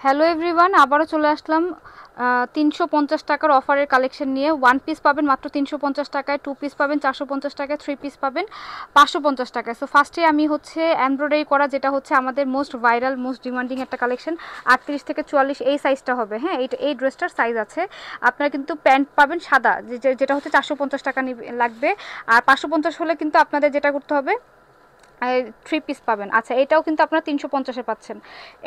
Hello everyone, আবারও চলে আসলাম 350 টাকার অফারের কালেকশন নিয়ে। ওয়ান পিস পাবেন মাত্র 350 টাকায়, টু পিস পাবেন 450 টাকায়, থ্রি পিস পাবেন 550 টাকায়। সো ফার্স্টে আমি হচ্ছে এমব্রয়ডারি করা, যেটা হচ্ছে আমাদের মোস্ট ভাইরাল মোস্ট ডিমান্ডিং একটা কালেকশন। 38 থেকে 44 এই সাইজটা হবে। হ্যাঁ, এই ড্রেসটার সাইজ আছে। আপনারা কিন্তু প্যান্ট পাবেন সাদা, যেটা হচ্ছে 450 টাকা লাগবে। আর 550 হলে কিন্তু আপনাদের যেটা করতে হবে, থ্রি পিস পাবেন। আচ্ছা, এটাও কিন্তু আপনারা 350-এ পাচ্ছেন।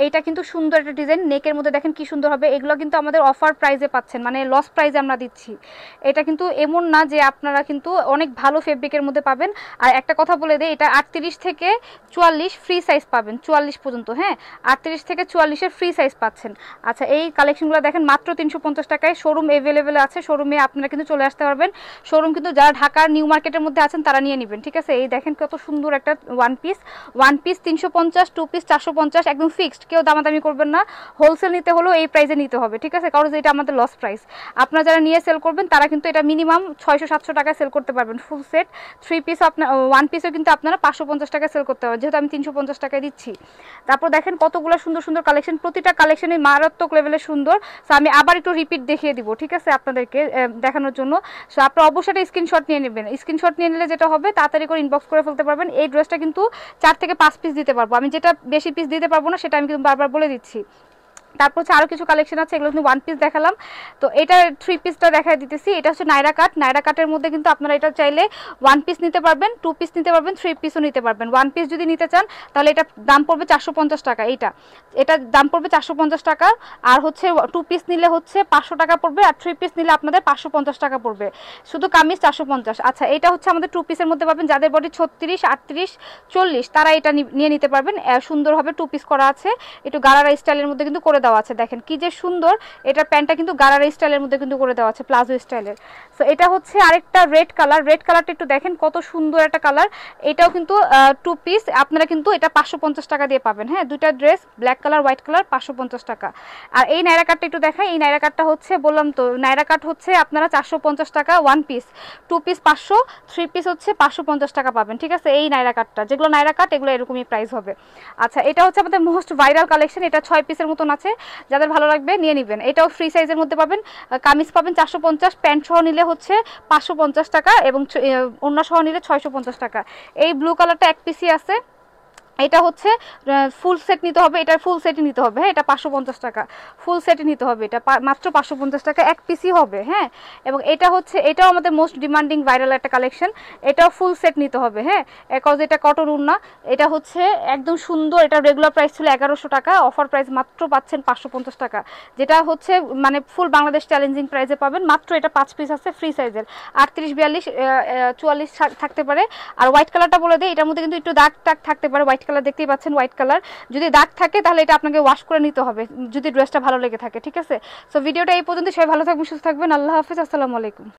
এইটা কিন্তু সুন্দর একটা ডিজাইন, নেকের মধ্যে দেখেন কি সুন্দর হবে। এগুলো কিন্তু আমাদের অফার প্রাইসে পাচ্ছেন, মানে লস প্রাইসে আমরা দিচ্ছি। এটা কিন্তু এমন না যে আপনারা কিন্তু অনেক ভালো ফেব্রিকের মধ্যে পাবেন। আর একটা কথা বলে দেয়, এটা 38 থেকে 44 ফ্রি সাইজ পাবেন, 44 পর্যন্ত। হ্যাঁ, 38 থেকে 44-এর ফ্রি সাইজ পাচ্ছেন। আচ্ছা, এই কালেকশনগুলো দেখেন মাত্র 350 টাকায়। শোরুম অ্যাভেলেবেল আছে, শোরুমে আপনারা কিন্তু চলে আসতে পারবেন। শোরুম কিন্তু যারা ঢাকার নিউ মার্কেটের মধ্যে আছেন তারা নিয়ে নেবেন, ঠিক আছে। এই দেখেন কত সুন্দর একটা ওয়ান পিস 350, টু পিস 450, একদম ফিক্সড, কেউ দামাদামি করবেন না। হোলসেল নিতে হলেও এই প্রাইসে নিতে হবে, ঠিক আছে, কারণ এটা আমাদের লস প্রাইস। আপনারা যারা নিয়ে সেল করবেন তারা কিন্তু এটা মিনিমাম 600-700 টাকায় সেল করতে পারবেন ফুল সেট। থ্রি পিস আপনার ওয়ান পিসও কিন্তু আপনারা 550 টাকায় সেল করতে পারবেন, যেহেতু আমি 350 টাকায় দিচ্ছি। তারপর দেখেন কতগুলো সুন্দর সুন্দর কালেকশন, প্রতিটা কালেকশনই মারাত্মক লেভেলের সুন্দর। সো আমি আবার একটু রিপিট দেখিয়ে দিব, ঠিক আছে, আপনাদেরকে দেখানোর জন্য। সো আপনারা অবশ্যই একটা স্ক্রিনশট নিয়ে নেবেন। স্ক্রিনশট নিয়ে নিলে যেটা হবে, তাড়াতাড়ি করে ইনবক্স করে ফেলতে পারবেন। এই ড্রেসটা কিন্তু 4 থেকে 5 পিস দিতে পারবো আমি, যেটা বেশি পিস দিতে পারবো না সেটা আমি কিন্তু বারবার বলে দিচ্ছি। তারপর হচ্ছে আরও কিছু কালেকশন আছে, এগুলো কিন্তু ওয়ান পিস দেখালাম। তো এটা থ্রি পিসটা দেখা দিতেছি। এটা হচ্ছে নাইরা কাট। নাইরা কাটের মধ্যে কিন্তু আপনারা এটা চাইলে ওয়ান পিস নিতে পারবেন, টু পিস নিতে পারবেন, থ্রি পিসও নিতে পারবেন। ওয়ান পিস যদি নিতে চান তাহলে এটা দাম পড়বে 450 টাকা। এটার দাম পড়বে 450 টাকা। আর হচ্ছে টু পিস নিলে হচ্ছে 500 টাকা পড়বে, আর থ্রি পিস নিলে আপনাদের 550 টাকা পড়বে। শুধু কামিজ 450। আচ্ছা, এটা হচ্ছে আমাদের টু পিসের মধ্যে পাবেন, যাদের বডি 36, 38, 40 তারা এটা নিয়ে নিতে পারবেন। সুন্দরভাবে টু পিস করা আছে, একটু গারারা স্টাইলের মধ্যে কিন্তু করে দেওয়া আছে। দেখেন কি যে সুন্দর, এটার প্যান্টটা কিন্তু গারারা স্টাইলের মধ্যে কিন্তু করে দেওয়া আছে, প্লাজো স্টাইলের। সো এটা হচ্ছে আরেকটা রেড কালার। রেড কালারটা একটু দেখেন কত সুন্দর একটা কালার। এটাও কিন্তু টু পিস, আপনারা কিন্তু এটা 550 টাকা দিয়ে পাবেন। হ্যাঁ, দুইটা dress, black colour white colour, 550 টাকা। আর এই নাইরা কাটটা একটু দেখাই। এই নাইরা কাটটা হচ্ছে, বললাম তো, নাইরা কাট হচ্ছে আপনারা 450 টাকা one piece, two piece 500, three piece হচ্ছে 550 টাকা পাবেন, ঠিক আছে। এই নাইরা কাটটা, যেগুলো নাইরা কাট এগুলো এরকমই প্রাইস হবে। আচ্ছা, এটা হচ্ছে আমাদের মোস্ট ভাইরাল কালেকশন। এটা 6 পিসের মতন আছে, যাদের ভালো লাগবে নিয়ে নেবেন। এটাও ফ্রি সাইজের মধ্যে পাবেন। কামিজ পাবেন 450, প্যান্ট সহ নিলে হচ্ছে 550 টাকা, এবং ওড়না সহ নিলে 650 টাকা। এই ব্লু কালারটা এক পিসই আছে। এটা হচ্ছে ফুল সেট নিতে হবে, এটার ফুল সেটই নিতে হবে। হ্যাঁ, এটা 550 টাকা, ফুল সেটই নিতে হবে। এটা মাত্র 550 টাকা, এক পিসই হবে। হ্যাঁ, এবং এটা হচ্ছে, এটাও আমাদের মোস্ট ডিমান্ডিং ভাইরাল একটা কালেকশন। এটাও ফুল সেট নিতে হবে। হ্যাঁ, বিকজ এটা কটন উন্না। এটা হচ্ছে একদম সুন্দর। এটা রেগুলার প্রাইস ছিল 1100 টাকা, অফার প্রাইস মাত্র পাচ্ছেন 550 টাকা, যেটা হচ্ছে মানে ফুল বাংলাদেশ চ্যালেঞ্জিং প্রাইসে পাবেন। মাত্র এটা 5 পিস আছে ফ্রি সাইজের, 38, 42, 44 থাকতে পারে। আর হোয়াইট কালারটা বলে দেয়, এটার মধ্যে কিন্তু একটু দাগ টাগ থাকতে পারে। হোয়াইট কালার দেখতেই পাচ্ছেন, হোয়াইট কালার। যদি দাগ থাকে তাহলে এটা আপনাকে ওয়াশ করে নিতে হবে, যদি ড্রেসটা ভালো লেগে থাকে, ঠিক আছে। সো ভিডিওটা এই পর্যন্ত। সবাই ভালো থাকবেন, সুস্থ থাকবেন। আল্লাহ হাফিজ, আসসালামু আলাইকুম।